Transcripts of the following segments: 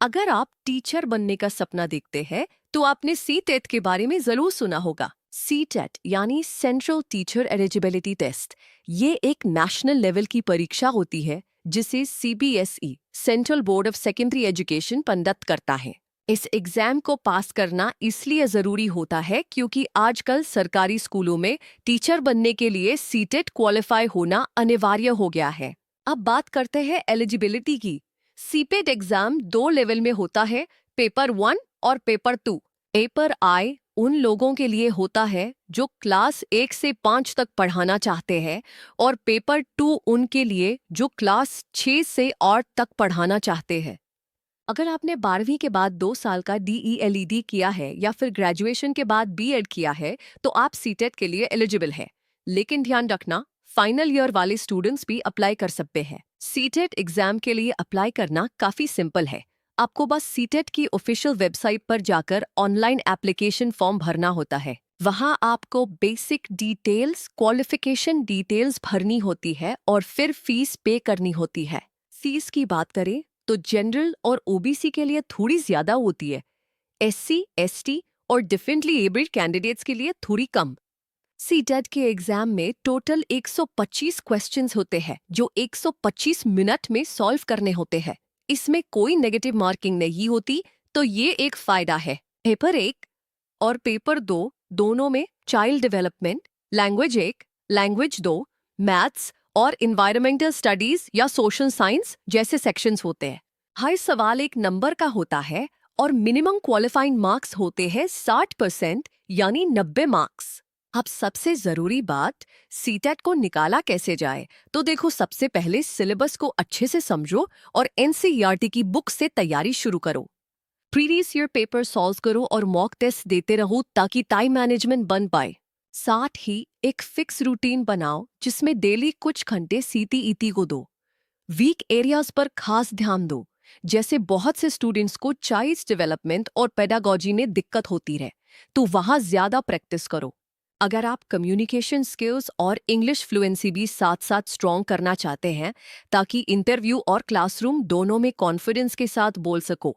अगर आप टीचर बनने का सपना देखते हैं तो आपने सीटेट के बारे में जरूर सुना होगा। सीटेट यानी सेंट्रल टीचर एलिजिबिलिटी टेस्ट। ये एक नेशनल लेवल की परीक्षा होती है जिसे CBSE central board of secondary education conduct करता है। इस एग्जाम को पास करना इसलिए जरूरी होता है क्योंकि आजकल सरकारी स्कूलों में टीचर बनने के लिए सीटेट क्वालिफाई होना अनिवार्य हो गया है। अब बात करते हैं एलिजिबिलिटी की। सीपेट एग्जाम दो लेवल में होता है, पेपर 1 और पेपर 2। पेपर आई उन लोगों के लिए होता है जो क्लास 1 से 5 तक पढ़ाना चाहते हैं और पेपर 2 उनके लिए जो क्लास 6 से 8 तक पढ़ाना चाहते हैं। अगर आपने 12वीं के बाद 2 साल का डीईएलईडी किया है या फिर ग्रेजुएशन के बाद बीएड किया है तो आप सीटेट के लिए एलिजिबल है। लेकिन ध्यान रखना, फाइनल ईयर वाले स्टूडेंट्स भी अप्लाई कर सकते हैं। सीटेट एग्जाम के लिए अप्लाई करना काफी सिंपल है। आपको बस सीटेट की ऑफिशियल वेबसाइट पर जाकर ऑनलाइन एप्लीकेशन फॉर्म भरना होता है। वहां आपको बेसिक डिटेल्स, क्वालिफिकेशन डिटेल्स भरनी होती है और फिर फीस पे करनी होती है। फीस की बात करें तो जनरल और ओबीसी के लिए थोड़ी ज्यादा होती है। एससी, एसटी और डिफरेंटली एबल्ड कैंडिडेट्स के लिए थोड़ी कम। सीटेट के एग्जाम में टोटल 125 क्वेश्चंस होते हैं जो 125 मिनट में सॉल्व करने होते हैं। इसमें कोई नेगेटिव मार्किंग नहीं होती, तो ये एक फायदा है। पेपर 1 और पेपर 2 दोनों में child development, language 1, language 2, maths और इन्वायरमेंटल स्टडीज या सोशल साइंस जैसे सेक्शंस होते हैं। हर सवाल एक नंबर का होता है और मिनिमम क्वालिफाइंग मार्क्स होते हैं 60% यानी 90 मार्क्स। अब सबसे जरूरी बात, सीटेट को निकाला कैसे जाए, तो देखो, सबसे पहले सिलेबस को अच्छे से समझो और एनसीईआरटी की बुक से तैयारी शुरू करो। प्रीवियस ईयर पेपर सॉल्व करो और मॉक टेस्ट देते रहो ताकि टाइम मैनेजमेंट बन पाए। साथ ही एक फिक्स रूटीन बनाओ जिसमें डेली कुछ घंटे सीटीईटी को दो। वीक एरियाज पर खास ध्यान दो, जैसे बहुत से स्टूडेंट्स को चाइल्ड डेवलपमेंट और पेडागोजी में दिक्कत होती है, तो वहां ज्यादा प्रैक्टिस करो। अगर आप कम्युनिकेशन स्किल्स और इंग्लिश फ्लुएंसी भी साथ साथ स्ट्रॉन्ग करना चाहते हैं ताकि इंटरव्यू और क्लासरूम दोनों में कॉन्फिडेंस के साथ बोल सको,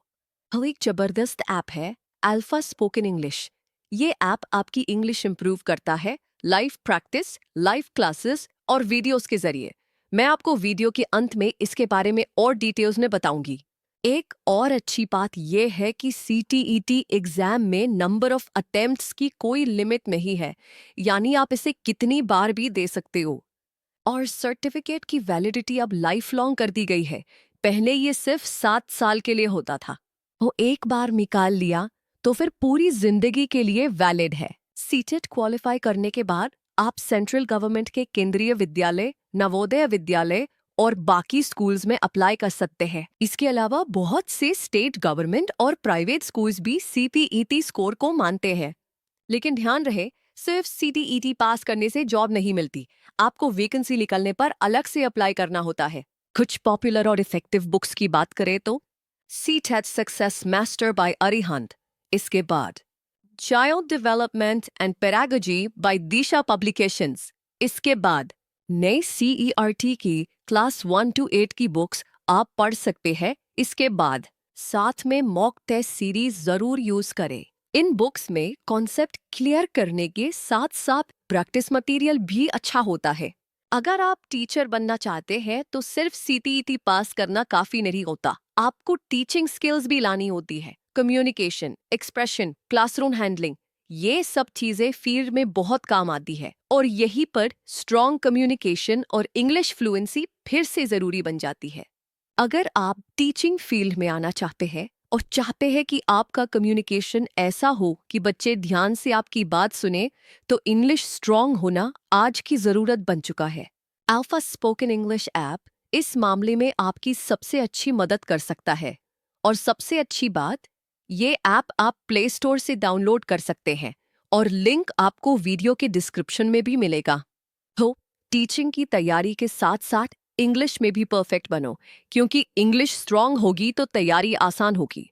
तो एक जबरदस्त ऐप है अल्फा स्पोकन इंग्लिश। ये ऐप आपकी इंग्लिश इंप्रूव करता है लाइव प्रैक्टिस, लाइव क्लासेस और वीडियोस के जरिए। मैं आपको वीडियो के अंत में इसके बारे में और डिटेल्स में बताऊंगी। एक और अच्छी बात यह है कि सीटीईटी एग्जाम में नंबर ऑफ अटेम्प्ट्स की कोई लिमिट नहीं है, यानी आप इसे कितनी बार भी दे सकते हो। और सर्टिफिकेट की वैलिडिटी अब लाइफ लॉन्ग कर दी गई है। पहले ये सिर्फ 7 साल के लिए होता था, तो एक बार निकाल लिया तो फिर पूरी जिंदगी के लिए वैलिड है। सीटेट क्वालिफाई करने के बाद आप सेंट्रल गवर्नमेंट के केंद्रीय विद्यालय, नवोदय विद्यालय और बाकी स्कूल्स में अप्लाई कर सकते हैं। इसके अलावा बहुत से स्टेट गवर्नमेंट और प्राइवेट स्कूल्स भी सीटीईटी स्कोर को मानते हैं। लेकिन ध्यान रहे, सिर्फ सीटीईटी पास करने से जॉब नहीं मिलती। आपको वैकेंसी निकलने पर अलग से अप्लाई करना होता है। कुछ पॉपुलर और इफेक्टिव बुक्स की बात करें तो CTET success master by Arihant. इसके बाद child development and pedagogy by Disha publications. इसके बाद नई सीईआरटी की क्लास 1 to 8 की बुक्स आप पढ़ सकते हैं। इसके बाद साथ में मॉक टेस्ट सीरीज जरूर यूज करें। इन बुक्स में कॉन्सेप्ट क्लियर करने के साथ साथ प्रैक्टिस मटेरियल भी अच्छा होता है। अगर आप टीचर बनना चाहते हैं तो सिर्फ सीटीईटी पास करना काफी नहीं होता, आपको टीचिंग स्किल्स भी लानी होती है। कम्युनिकेशन, एक्सप्रेशन, क्लासरूम हैंडलिंग, ये सब चीजें फील्ड में बहुत काम आती है और यहीं पर स्ट्रॉन्ग कम्युनिकेशन और इंग्लिश फ्लुएंसी फिर से जरूरी बन जाती है। अगर आप टीचिंग फील्ड में आना चाहते हैं और चाहते हैं कि आपका कम्युनिकेशन ऐसा हो कि बच्चे ध्यान से आपकी बात सुने, तो इंग्लिश स्ट्रॉन्ग होना आज की जरूरत बन चुका है। अल्फा स्पोकन इंग्लिश ऐप इस मामले में आपकी सबसे अच्छी मदद कर सकता है। और सबसे अच्छी बात, ये ऐप आप प्ले स्टोर से डाउनलोड कर सकते हैं और लिंक आपको वीडियो के डिस्क्रिप्शन में भी मिलेगा। तो टीचिंग की तैयारी के साथ साथ इंग्लिश में भी परफेक्ट बनो, क्योंकि इंग्लिश स्ट्रांग होगी तो तैयारी आसान होगी।